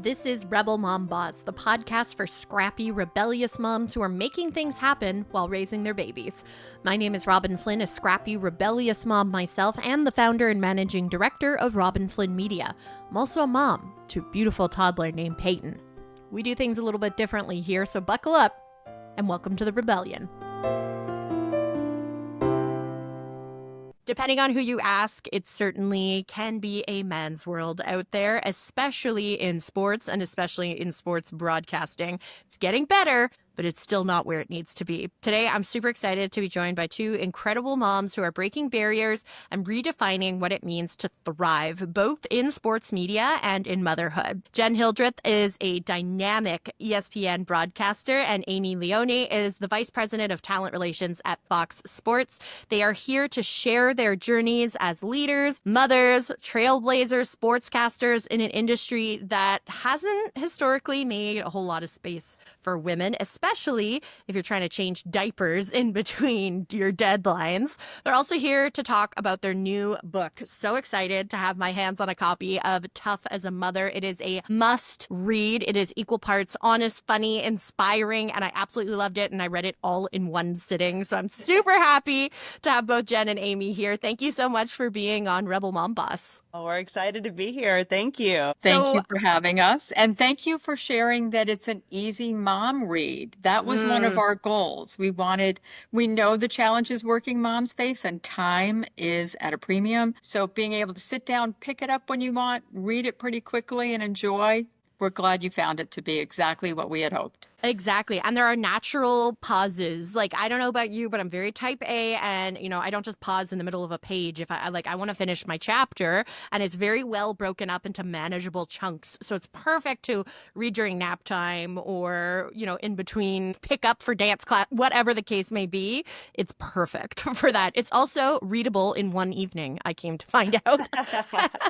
This is Rebel Mom Boss, the podcast for scrappy, rebellious moms who are making things happen while raising their babies. My name is Robyn Flynn, a scrappy, rebellious mom myself, and the founder and managing director of Robyn Flynn Media. I'm also a mom to a beautiful toddler named Peyton. We do things a little bit differently here, so buckle up and welcome to the rebellion. Depending on who you ask, it certainly can be a man's world out there, especially in sports and especially in sports broadcasting. It's getting better, but it's still not where it needs to be. Today, I'm super excited to be joined by two incredible moms who are breaking barriers and redefining what it means to thrive, both in sports media and in motherhood. Jenn Hildreth is a dynamic ESPN broadcaster, and Aimee Leone is the vice president of talent relations at Fox Sports. They are here to share their journeys as leaders, mothers, trailblazers, sportscasters in an industry that hasn't historically made a whole lot of space for women, especially if you're trying to change diapers in between your deadlines. They're also here to talk about their new book. So excited to have my hands on a copy of Tough as a Mother. It is a must read. It is equal parts honest, funny, inspiring, and I absolutely loved it. And I read it all in one sitting. So I'm super happy to have both Jenn and Aimee here. Thank you so much for being on Rebel Mom Boss. Oh, we're excited to be here. Thank you. Thank you for having us. And thank you for sharing that it's an easy mom read. That was one of our goals. We know the challenges working moms face, and time is at a premium. So being able to sit down, pick it up when you want, read it pretty quickly and enjoy, we're glad you found it to be exactly what we had hoped. Exactly. And there are natural pauses. Like, I don't know about you, but I'm very type A, and, I don't just pause in the middle of a page if I want to finish my chapter, and it's very well broken up into manageable chunks. So it's perfect to read during nap time or, in between pick up for dance class, whatever the case may be. It's perfect for that. It's also readable in one evening, I came to find out,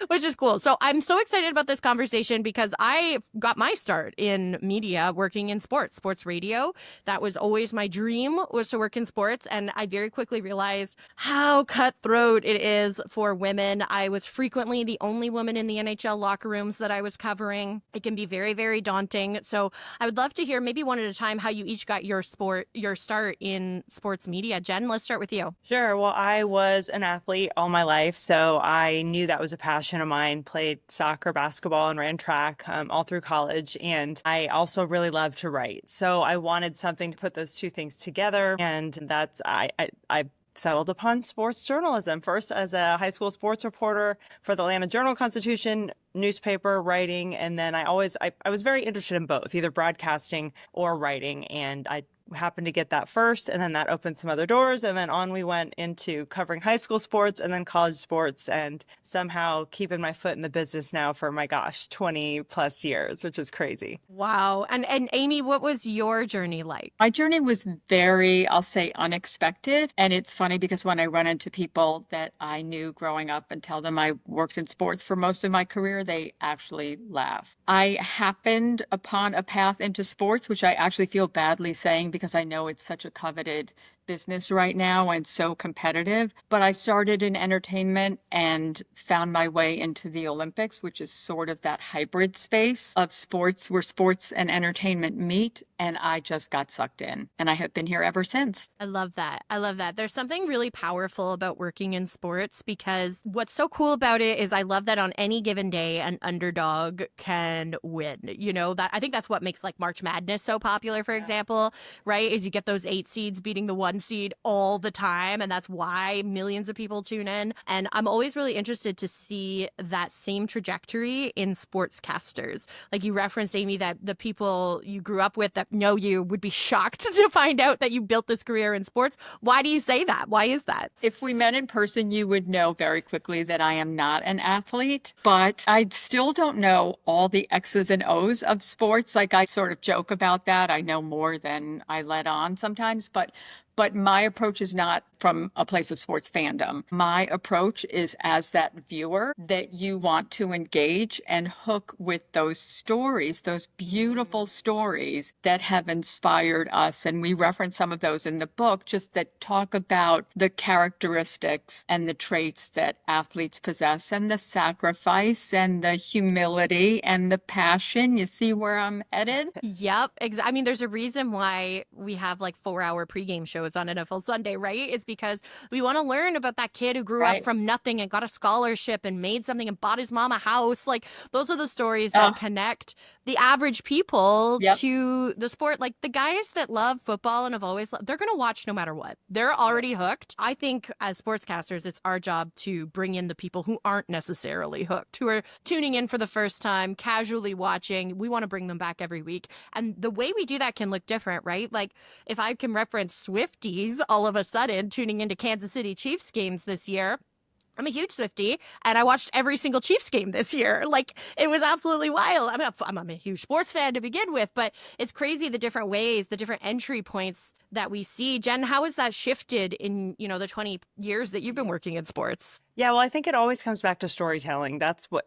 which is cool. So I'm so excited about this conversation because I got my start in media working in sports radio. That was always my dream, was to work in sports. And I very quickly realized how cutthroat it is for women. I was frequently the only woman in the NHL locker rooms that I was covering. It can be very, very daunting. So I would love to hear maybe one at a time how you each got your start in sports media. Jenn, let's start with you. Sure. Well, I was an athlete all my life, so I knew that was a passion of mine. Played soccer, basketball, and ran track all through college. And I also really loved to write. So I wanted something to put those two things together. And that's, I settled upon sports journalism, first as a high school sports reporter for the Atlanta Journal-Constitution newspaper, writing. And then I was very interested in both, either broadcasting or writing. And I happened to get that first, and then that opened some other doors, and then on we went into covering high school sports and then college sports, and somehow keeping my foot in the business now for, my gosh, 20 plus years, which is crazy. Wow. And Aimee, what was your journey like? My journey was very, I'll say, unexpected. And it's funny because when I run into people that I knew growing up and tell them I worked in sports for most of my career, they actually laugh. I happened upon a path into sports, which I actually feel badly saying because I know it's such a coveted business right now and so competitive. But I started in entertainment and found my way into the Olympics, which is sort of that hybrid space of sports where sports and entertainment meet. And I just got sucked in, and I have been here ever since. I love that. There's something really powerful about working in sports, because what's so cool about it is I love that on any given day, an underdog can win. That I think that's what makes like March Madness so popular, for example, right? Is you get those 8 seeds beating the 1 seed all the time. And that's why millions of people tune in. And I'm always really interested to see that same trajectory in sportscasters. Like you referenced, Aimee, that the people you grew up with that know you would be shocked to find out that you built this career in sports. Why do you say that? Why is that? If we met in person, you would know very quickly that I am not an athlete, but I still don't know all the X's and O's of sports. Like I sort of joke about that. I know more than I let on sometimes, but my approach is not from a place of sports fandom. My approach is as that viewer that you want to engage and hook with those stories, those beautiful stories that have inspired us. And we reference some of those in the book, just that talk about the characteristics and the traits that athletes possess, and the sacrifice and the humility and the passion. You see where I'm headed? Yep. I mean, there's a reason why we have like 4-hour pregame shows on NFL Sunday, right? It's because we want to learn about that kid who grew up from nothing and got a scholarship and made something and bought his mom a house. Like, those are the stories that connect the average people to the sport. Like, the guys that love football and have always loved, they're going to watch no matter what. They're already hooked. I think as sportscasters, it's our job to bring in the people who aren't necessarily hooked, who are tuning in for the first time, casually watching. We want to bring them back every week. And the way we do that can look different, right? Like, if I can reference Swifties all of a sudden tuning into Kansas City Chiefs games this year, I'm a huge Swiftie, and I watched every single Chiefs game this year. Like, it was absolutely wild. I mean, I'm a huge sports fan to begin with, but it's crazy the different ways, the different entry points that we see. Jenn, how has that shifted in, the 20 years that you've been working in sports? Yeah, well, I think it always comes back to storytelling.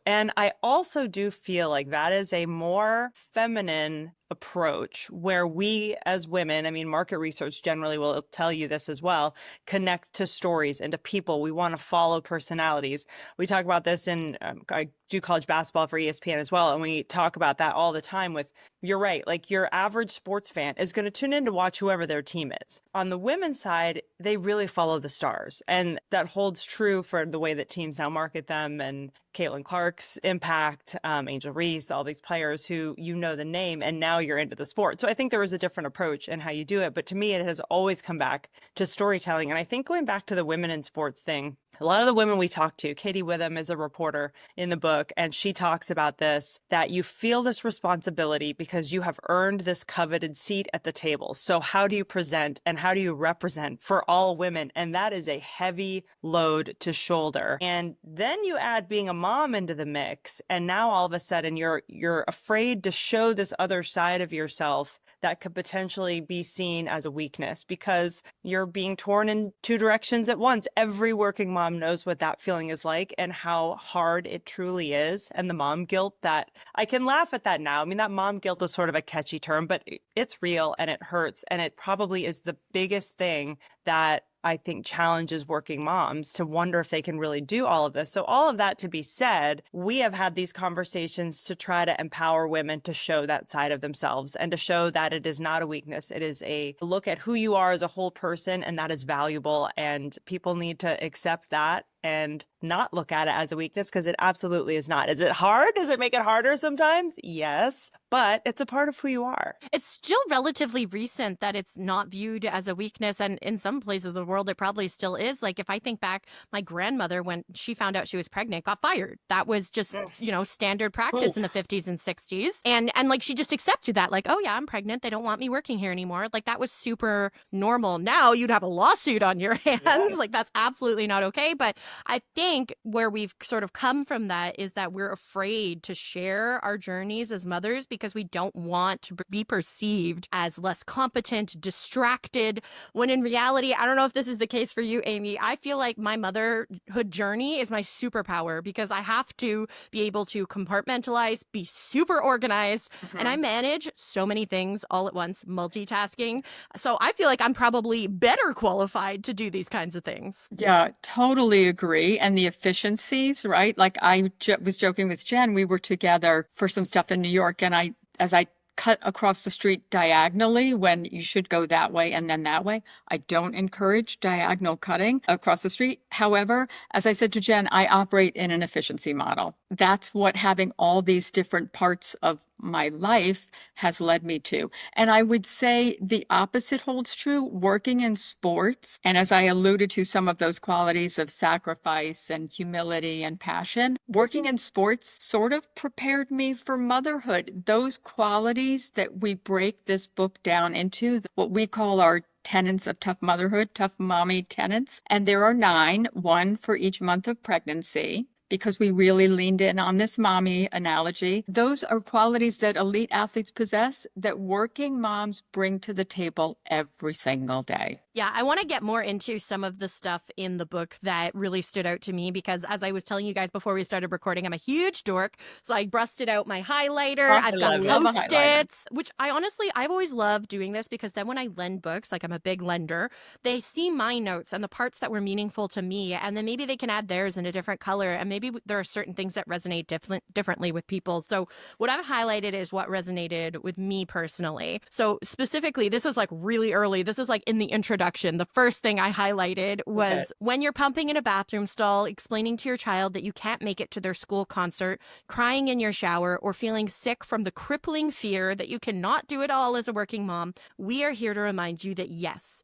And I also do feel like that is a more feminine approach where we as women, I mean, market research generally will tell you this as well, connect to stories and to people. We want to follow personalities. We talk about this I do college basketball for ESPN as well. And we talk about that all the time you're right, like your average sports fan is going to tune in to watch whoever their team is. On the women's side, they really follow the stars. And that holds true for the way that teams now market them, and Caitlin Clark's impact, Angel Reese, all these players who the name, and now you're into the sport. So I think there was a different approach in how you do it. But to me, it has always come back to storytelling. And I think going back to the women in sports thing, a lot of the women we talk to, Katie Witham is a reporter in the book, and she talks about this, that you feel this responsibility because you have earned this coveted seat at the table. So how do you present and how do you represent for all women? And that is a heavy load to shoulder. And then you add being a mom into the mix, and now all of a sudden you're afraid to show this other side of yourself that could potentially be seen as a weakness because you're being torn in two directions at once. Every working mom knows what that feeling is like and how hard it truly is. And the mom guilt, that I can laugh at that now. I mean, that mom guilt is sort of a catchy term, but it's real and it hurts. And it probably is the biggest thing that I think challenges working moms to wonder if they can really do all of this. So all of that to be said, we have had these conversations to try to empower women to show that side of themselves and to show that it is not a weakness. It is a look at who you are as a whole person, and that is valuable. And people need to accept that and not look at it as a weakness, because it absolutely is not. Is it hard? Does it make it harder sometimes? Yes, but it's a part of who you are. It's still relatively recent that it's not viewed as a weakness. And in some places of the world, it probably still is. Like, if I think back, my grandmother, when she found out she was pregnant, got fired. That was just, standard practice in the 50s and 60s. And like, she just accepted that, like, oh yeah, I'm pregnant. They don't want me working here anymore. Like, that was super normal. Now you'd have a lawsuit on your hands. Yeah. Like, that's absolutely not okay. But I think where we've sort of come from that is that we're afraid to share our journeys as mothers because we don't want to be perceived as less competent, distracted, when in reality, I don't know if this is the case for you, Aimee. I feel like my motherhood journey is my superpower because I have to be able to compartmentalize, be super organized, and I manage so many things all at once, multitasking. So I feel like I'm probably better qualified to do these kinds of things. Yeah, totally agree. And the efficiencies, right? Like I was joking with Jenn, we were together for some stuff in New York, and as I cut across the street diagonally when you should go that way and then that way. I don't encourage diagonal cutting across the street. However, as I said to Jenn, I operate in an efficiency model. That's what having all these different parts of my life has led me to. And I would say the opposite holds true. Working in sports, and as I alluded to some of those qualities of sacrifice and humility and passion, working in sports sort of prepared me for motherhood. Those qualities that we break this book down into, what we call our tenets of tough motherhood, tough mommy tenets. And there are 9, one for each month of pregnancy, because we really leaned in on this mommy analogy. Those are qualities that elite athletes possess that working moms bring to the table every single day. Yeah, I want to get more into some of the stuff in the book that really stood out to me because, as I was telling you guys before we started recording, I'm a huge dork. So I busted out my highlighter. Oh, I've I got love it. love a highlighter. Post-its, which I've always loved doing this because then when I lend books, like I'm a big lender, they see my notes and the parts that were meaningful to me. And then maybe they can add theirs in a different color. And maybe there are certain things that resonate differently with people. So what I've highlighted is what resonated with me personally. So specifically, this was like really early. This is like in the introduction. The first thing I highlighted Okay. was when you're pumping in a bathroom stall, explaining to your child that you can't make it to their school concert, crying in your shower, or feeling sick from the crippling fear that you cannot do it all as a working mom, we are here to remind you that yes,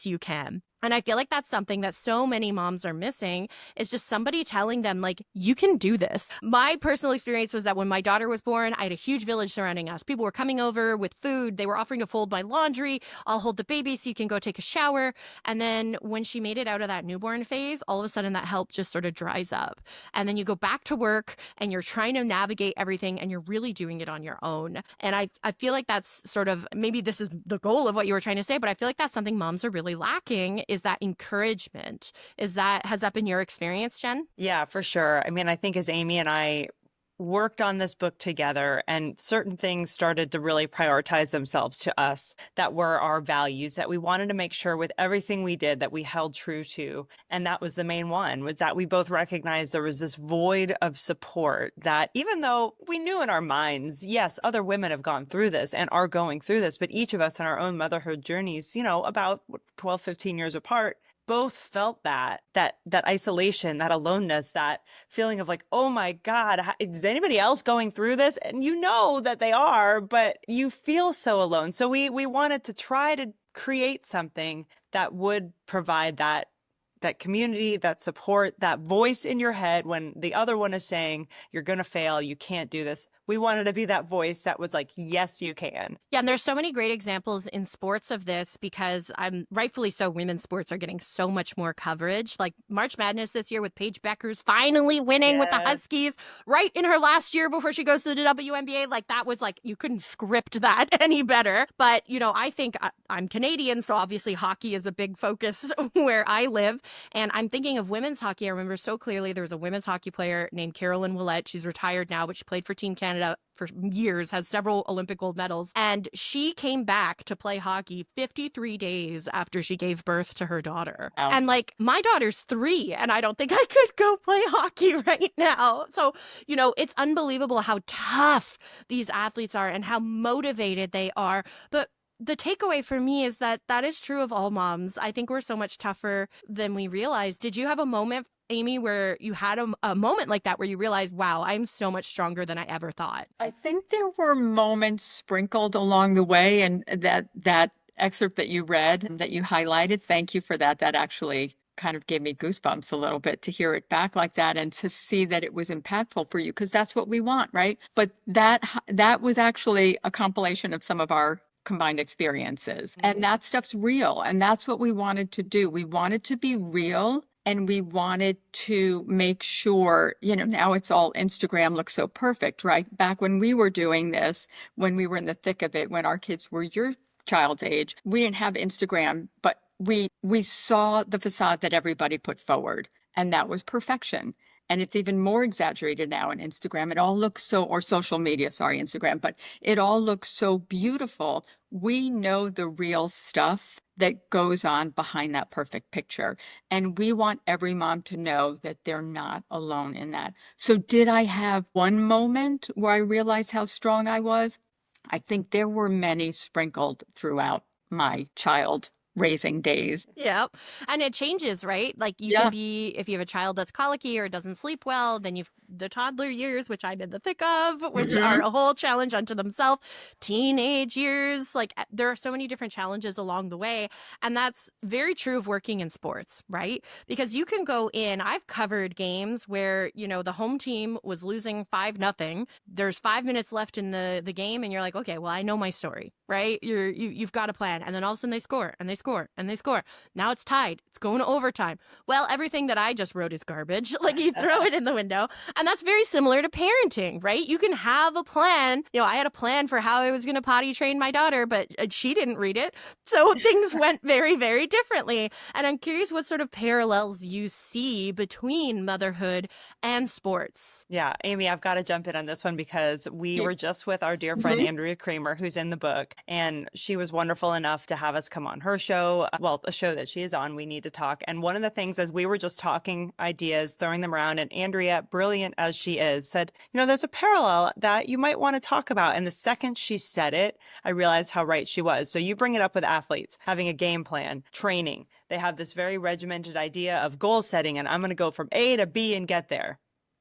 you can. And I feel like that's something that so many moms are missing is just somebody telling them, like, you can do this. My personal experience was that when my daughter was born, I had a huge village surrounding us. People were coming over with food. They were offering to fold my laundry. I'll hold the baby so you can go take a shower. And then when she made it out of that newborn phase, all of a sudden that help just sort of dries up. And then you go back to work and you're trying to navigate everything and you're really doing it on your own. And I feel like that's sort of, maybe this is the goal of what you were trying to say, but I feel like that's something moms are really lacking is that encouragement. Has that been your experience, Jenn? Yeah, for sure. I mean, I think as Aimee and I worked on this book together and certain things started to really prioritize themselves to us that were our values that we wanted to make sure with everything we did that we held true to. And that was the main one, was that we both recognized there was this void of support that even though we knew in our minds, yes, other women have gone through this and are going through this, but each of us in our own motherhood journeys, about 12, 15 years apart, both felt that isolation, that aloneness, that feeling of like, oh my God, is anybody else going through this? And you know that they are, but you feel so alone. So we wanted to try to create something that would provide that community, that support, that voice in your head when the other one is saying, you're going to fail, you can't do this. We wanted to be that voice that was like, yes, you can. Yeah, and there's so many great examples in sports of this because rightfully so, women's sports are getting so much more coverage. Like March Madness this year with Paige Beckers finally winning with the Yes. Huskies right in her last year before she goes to the WNBA. Like that was like, you couldn't script that any better. But, I think I'm Canadian, so obviously hockey is a big focus where I live. And I'm thinking of women's hockey. I remember so clearly there was a women's hockey player named Carolyn Ouellette. She's retired now, but she played for Team Canada for years, has several Olympic gold medals. And she came back to play hockey 53 days after she gave birth to her daughter. Wow. And like, my daughter's 3, and I don't think I could go play hockey right now. So, it's unbelievable how tough these athletes are and how motivated they are. But the takeaway for me is that is true of all moms. I think we're so much tougher than we realize. Did you have a moment, Aimee, where you had a moment like that where you realized, wow, I'm so much stronger than I ever thought? I think there were moments sprinkled along the way, and that excerpt that you read and that you highlighted, thank you for that. That actually kind of gave me goosebumps a little bit to hear it back like that and to see that it was impactful for you, because that's what we want, right? But that was actually a compilation of some of our combined experiences. And that stuff's real. And that's what we wanted to do. We wanted to be real. And we wanted to make sure, now it's all Instagram looks so perfect, right? Back when we were doing this, when we were in the thick of it, when our kids were your child's age, we didn't have Instagram, but we saw the facade that everybody put forward. And that was perfection. And it's even more exaggerated now on Instagram. It all looks so, or social media, sorry, Instagram, but it all looks so beautiful. We know the real stuff that goes on behind that perfect picture. And we want every mom to know that they're not alone in that. So did I have one moment where I realized how strong I was? I think there were many sprinkled throughout my child raising days. Yep. And it changes, right? Like you Yeah. can be, if you have a child that's colicky or doesn't sleep well, then you've the toddler years, which I'm in the thick of, which Mhm. are a whole challenge unto themselves. Teenage years, like there are so many different challenges along the way. And that's very true of working in sports, right? Because you can go in, I've covered games where, the home team was losing 5-0. There's 5 minutes left in the game and you're like, okay, well, I know my story, right? You've got a plan. And then all of a sudden they score score and they score. Now it's tied. It's going to overtime. Well, everything that I just wrote is garbage. Like, you throw it in the window. And that's very similar to parenting, right? You can have a plan. I had a plan for how I was going to potty train my daughter, but she didn't read it. So things went very, very differently. And I'm curious what sort of parallels you see between motherhood and sports. Yeah, Aimee, I've got to jump in on this one because we were just with our dear friend Andrea Kramer, who's in the book, and she was wonderful enough to have us come on her show. Well, a show that she is on, We Need to Talk. And one of the things, as we were just talking ideas, throwing them around, and Andrea, brilliant as she is, said, there's a parallel that you might want to talk about. And the second she said it, I realized how right she was. So you bring it up with athletes, having a game plan, training. They have this very regimented idea of goal setting, and I'm going to go from A to B and get there.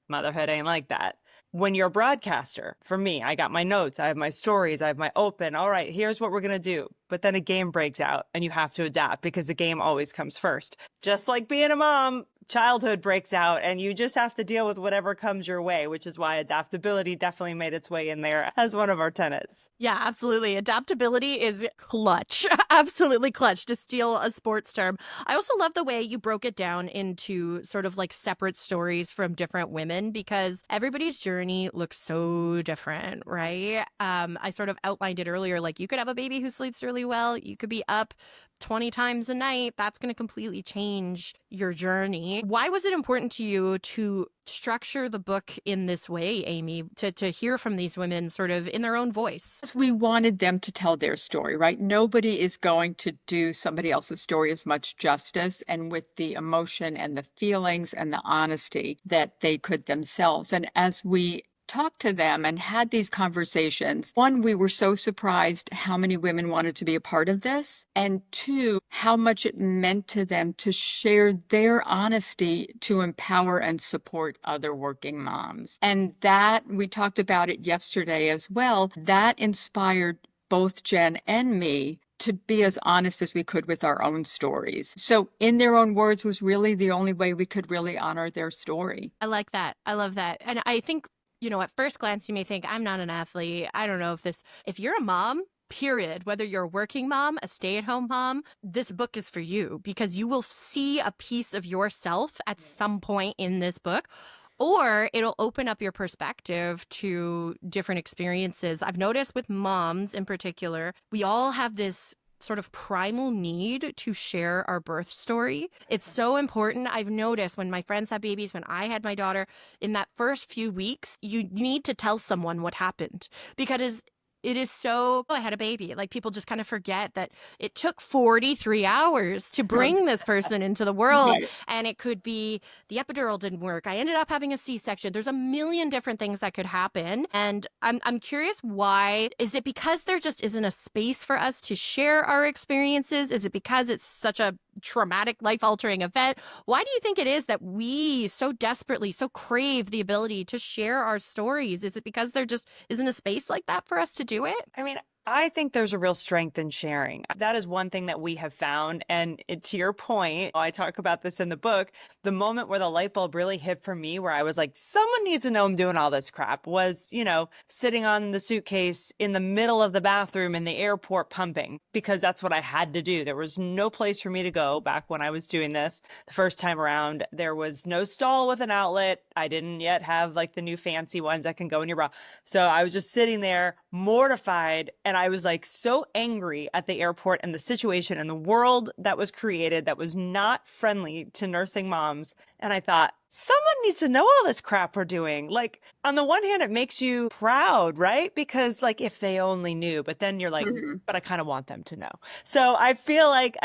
Motherhood ain't like that. When you're a broadcaster, for me, I got my notes, I have my stories, I have my open, all right, here's what we're going to do. But then a game breaks out and you have to adapt because the game always comes first. Just like being a mom, childhood breaks out and you just have to deal with whatever comes your way, which is why adaptability definitely made its way in there as one of our tenets. Yeah, absolutely. Adaptability is clutch. Absolutely clutch, to steal a sports term. I also love the way you broke it down into sort of like separate stories from different women, because everybody's journey looks so different, right? I sort of outlined it earlier. Like, you could have a baby who sleeps really well. You could be up 20 times a night. That's going to completely change your journey. Why was it important to you to structure the book in this way, Aimee, to hear from these women sort of in their own voice? We wanted them to tell their story, right? Nobody is going to do somebody else's story as much justice and with the emotion and the feelings and the honesty that they could themselves. And as we talked to them and had these conversations, one, we were so surprised how many women wanted to be a part of this, and two, how much it meant to them to share their honesty to empower and support other working moms. And that, we talked about it yesterday as well, that inspired both Jenn and me to be as honest as we could with our own stories. So in their own words was really the only way we could really honor their story. I like that. I love that. And I think, at first glance, you may think, I'm not an athlete. I don't know if you're a mom, period, whether you're a working mom, a stay-at-home mom, this book is for you, because you will see a piece of yourself at some point in this book. Or it'll open up your perspective to different experiences. I've noticed with moms in particular, we all have this sort of primal need to share our birth story. It's so important. I've noticed when my friends have babies, when I had my daughter, in that first few weeks, you need to tell someone what happened, because it is so, I had a baby. Like, people just kind of forget that it took 43 hours to bring this person into the world. Right. And it could be the epidural didn't work. I ended up having a C-section. There's a million different things that could happen. And I'm curious why. Is it because there just isn't a space for us to share our experiences? Is it because it's such a traumatic, life-altering event? Why do you think it is that we so desperately, so crave the ability to share our stories? Is it because there just isn't a space like that for us to do it? I mean, I think there's a real strength in sharing. That is one thing that we have found. And to your point, I talk about this in the book, the moment where the light bulb really hit for me, where I was like, someone needs to know I'm doing all this crap, was, sitting on the suitcase in the middle of the bathroom in the airport pumping, because that's what I had to do. There was no place for me to go back when I was doing this the first time around. There was no stall with an outlet. I didn't yet have like the new fancy ones that can go in your bra. So I was just sitting there mortified. And I was like so angry at the airport and the situation and the world that was created that was not friendly to nursing moms. And I thought, someone needs to know all this crap we're doing. Like, on the one hand, it makes you proud, right? Because like, if they only knew, but then you're like, but I kind of want them to know. So I feel like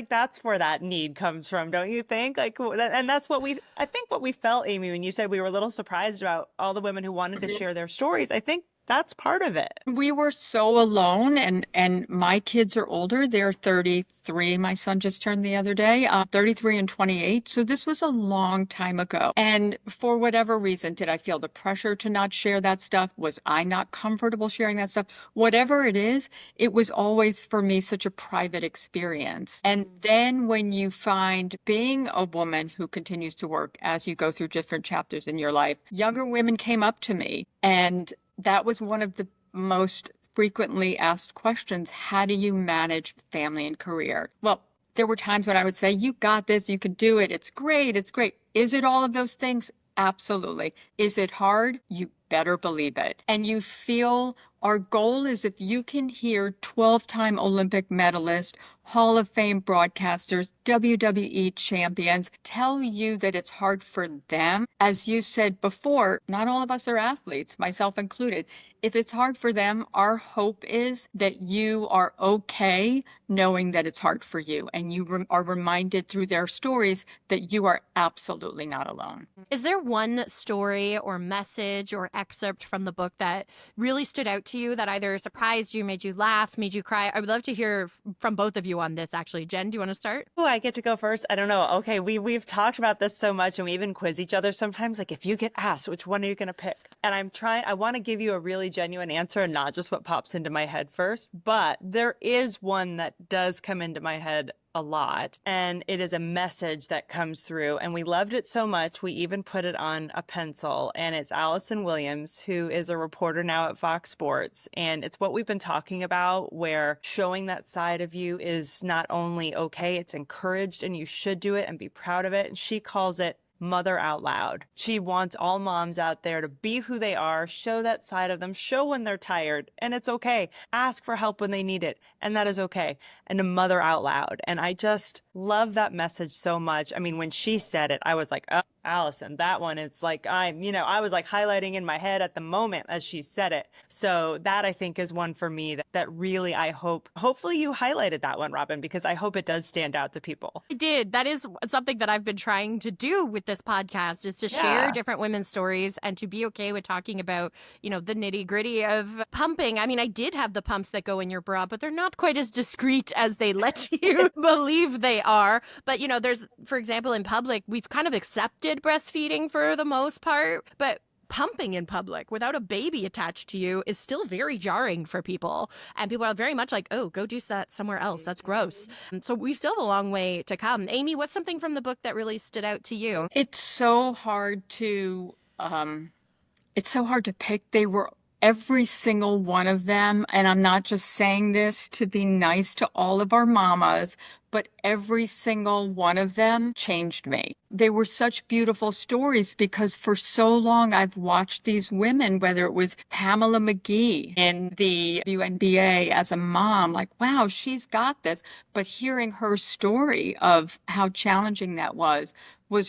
that's where that need comes from, don't you think? Like, and that's what I think what we felt, Aimee, when you said we were a little surprised about all the women who wanted to share their stories. I think that's part of it. We were so alone, and my kids are older. They're 33. My son just turned the other day, 33 and 28. So this was a long time ago. And for whatever reason, did I feel the pressure to not share that stuff? Was I not comfortable sharing that stuff? Whatever it is, it was always for me such a private experience. And then when you find being a woman who continues to work as you go through different chapters in your life, younger women came up to me, and that was one of the most frequently asked questions. How do you manage family and career? Well, There were times when I would say, you got this, you could do it. It's great. It's great. Is it all of those things? Absolutely. Is it hard? You better believe it. And you feel our goal is if you can hear 12-time Olympic medalist, Hall of Fame broadcasters, WWE champions tell you that it's hard for them. As you said before, not all of us are athletes, myself included. If it's hard for them, our hope is that you are okay knowing that it's hard for you. And you are reminded through their stories that you are absolutely not alone. Is there one story or message or excerpt from the book that really stood out to you that either surprised you, made you laugh, made you cry? I would love to hear from both of you on this, actually. Jen, do you want to start? Oh, I get to go first. I don't know. Okay, we've talked about this so much, and we even quiz each other sometimes. Like, if you get asked, which one are you going to pick? And I want to give you a really genuine answer and not just what pops into my head first. But there is one that does come into my head a lot, and it is a message that comes through, and we loved it so much we even put it on a pencil. And it's Allison Williams, who is a reporter now at Fox Sports, and it's what we've been talking about, where showing that side of you is not only okay, it's encouraged, and you should do it and be proud of it. And she calls it Mother Out Loud. She wants all moms out there to be who they are, show that side of them, show when they're tired, and it's okay. Ask for help when they need it, and that is okay. And to mother out loud. And I just love that message so much. I mean, when she said it, I was like, oh, Allison, that one, it's like, I was like highlighting in my head at the moment as she said it. So that I think is one for me that really, hopefully you highlighted that one, Robyn, because I hope it does stand out to people. I did. That is something that I've been trying to do with this podcast, is to share different women's stories and to be okay with talking about, the nitty gritty of pumping. I mean, I did have the pumps that go in your bra, but they're not quite as discreet as they let you believe they are. But, there's, for example, in public, we've kind of accepted breastfeeding for the most part, but pumping in public without a baby attached to you is still very jarring for people. And people are very much like, oh, go do that somewhere else. That's gross. So we still have a long way to come. Aimee, what's something from the book that really stood out to you? It's so hard to pick. They were every single one of them. And I'm not just saying this to be nice to all of our mamas, but every single one of them changed me. They were such beautiful stories because for so long I've watched these women, whether it was Pamela McGee in the WNBA as a mom, like, wow, she's got this. But hearing her story of how challenging that was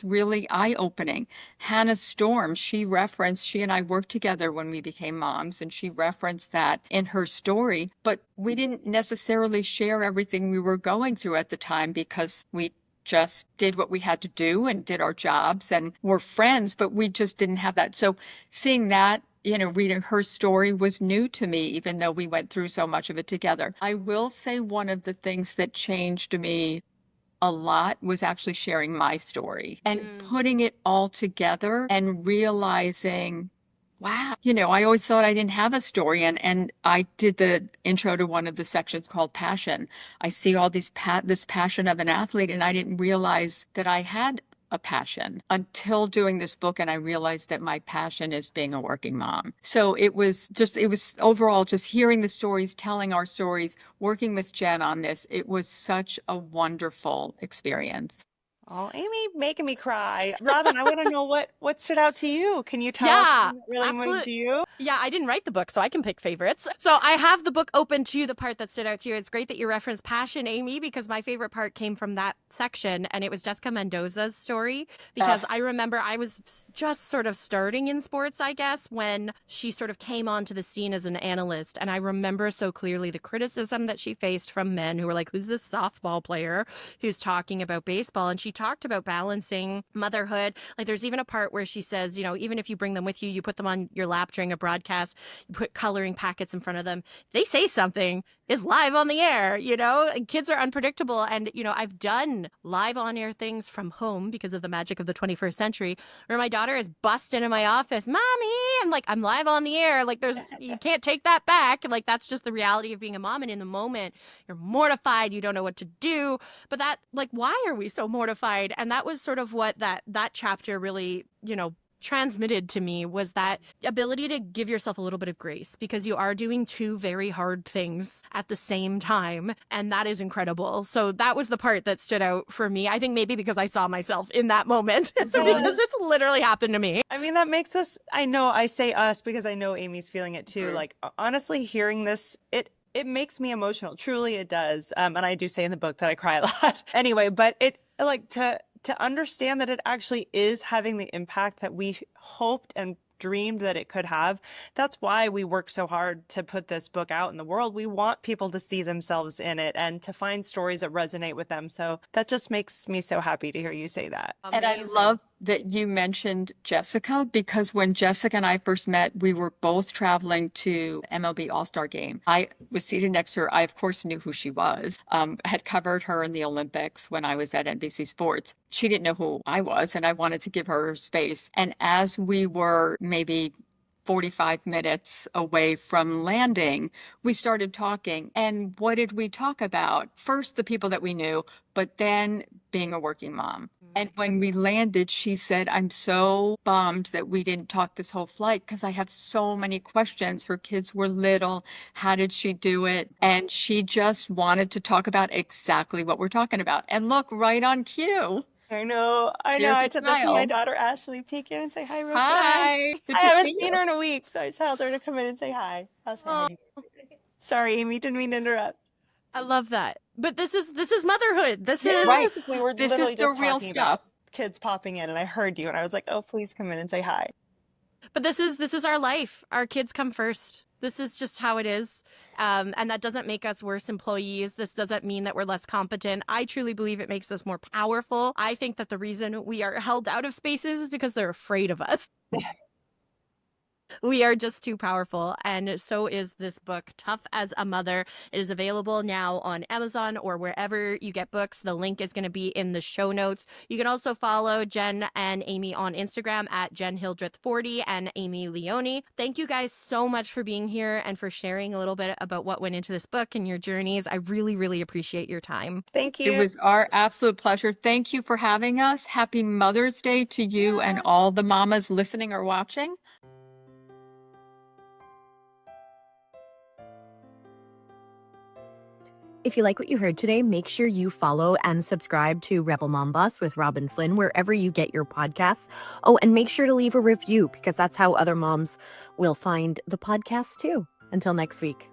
really eye-opening. Hannah Storm, she and I worked together when we became moms, and she referenced that in her story, but we didn't necessarily share everything we were going through at the time because we just did what we had to do and did our jobs and were friends, but we just didn't have that. So seeing that, reading her story was new to me, even though we went through so much of it together. I will say one of the things that changed me a lot was actually sharing my story and putting it all together and realizing, wow, I always thought I didn't have a story. And I did the intro to one of the sections called Passion. I see all this passion of an athlete, and I didn't realize that I had a passion until doing this book. And I realized that my passion is being a working mom. So it was overall just hearing the stories, telling our stories, working with Jenn on this. It was such a wonderful experience. Oh, Aimee, making me cry. Robyn, I want to know what stood out to you. Can you tell us what really moved you? Yeah, I didn't write the book, so I can pick favorites. So I have the book open to the part that stood out to you. It's great that you referenced passion, Aimee, because my favorite part came from that section, and it was Jessica Mendoza's story. Because I remember I was just sort of starting in sports, I guess, when she sort of came onto the scene as an analyst. And I remember so clearly the criticism that she faced from men who were like, who's this softball player who's talking about baseball? And she talked about balancing motherhood. Like, there's even a part where she says, even if you bring them with you, you put them on your lap during a broadcast, you put coloring packets in front of them. If they say something, it's live on the air, and kids are unpredictable. And, I've done live on air things from home because of the magic of the 21st century, where my daughter is bust into my office, Mommy, and like, I'm live on the air. Like, you can't take that back. Like, that's just the reality of being a mom. And in the moment, you're mortified. You don't know what to do. But that, like, why are we so mortified? And that was sort of what that chapter really, transmitted to me was that ability to give yourself a little bit of grace, because you are doing two very hard things at the same time, and that is incredible. So that was the part that stood out for me. I think maybe because I saw myself in that moment because it's literally happened to me. I mean, that makes us, I know I say us because I know Amy's feeling it too. Like, honestly, hearing this, it makes me emotional. Truly, it does. And I do say in the book that I cry a lot. Anyway, but it, like, to understand that it actually is having the impact that we hoped and dreamed that it could have. That's why we work so hard to put this book out in the world. We want people to see themselves in it and to find stories that resonate with them. So that just makes me so happy to hear you say that. And I love that you mentioned Jessica, because when Jessica and I first met, we were both traveling to MLB All-Star Game. I was seated next to her. I, of course, knew who she was, had covered her in the Olympics when I was at NBC Sports. She didn't know who I was, and I wanted to give her space. And as we were maybe 45 minutes away from landing, we started talking. And what did we talk about? First, the people that we knew, but then being a working mom. And when we landed, she said, I'm so bummed that we didn't talk this whole flight because I have so many questions. Her kids were little. How did she do it? And she just wanted to talk about exactly what we're talking about. And look, right on cue. I know. There's I a took that to my child. daughter Ashley peek in and say hi real quick. Hi. Good I to haven't see seen you. her in a week, so I just told her to come in and say hi. I'll say hi. Sorry, Amy, didn't mean to interrupt. I love that. But this is motherhood. This is Right. We were This literally is the just real talking about stuff. kids popping in, and I heard you, and I was like, oh, please come in and say hi. But this is our life. Our kids come first. This is just how it is. And that doesn't make us worse employees. This doesn't mean that we're less competent. I truly believe it makes us more powerful. I think that the reason we are held out of spaces is because they're afraid of us. We are just too powerful. And so is this book, Tough as a Mother. It is available now on Amazon or wherever you get books. The link is going to be in the show notes. You can also follow Jenn and Aimee on Instagram at Jenn Hildreth 40 and Aimee Leone. Thank you guys so much for being here and for sharing a little bit about what went into this book and your journeys. I really, really appreciate your time. Thank you. It was our absolute pleasure. Thank you for having us. Happy Mother's Day to you and all the mamas listening or watching. If you like what you heard today, make sure you follow and subscribe to Rebel Mom Boss with Robyn Flynn wherever you get your podcasts. Oh, and make sure to leave a review because that's how other moms will find the podcast too. Until next week.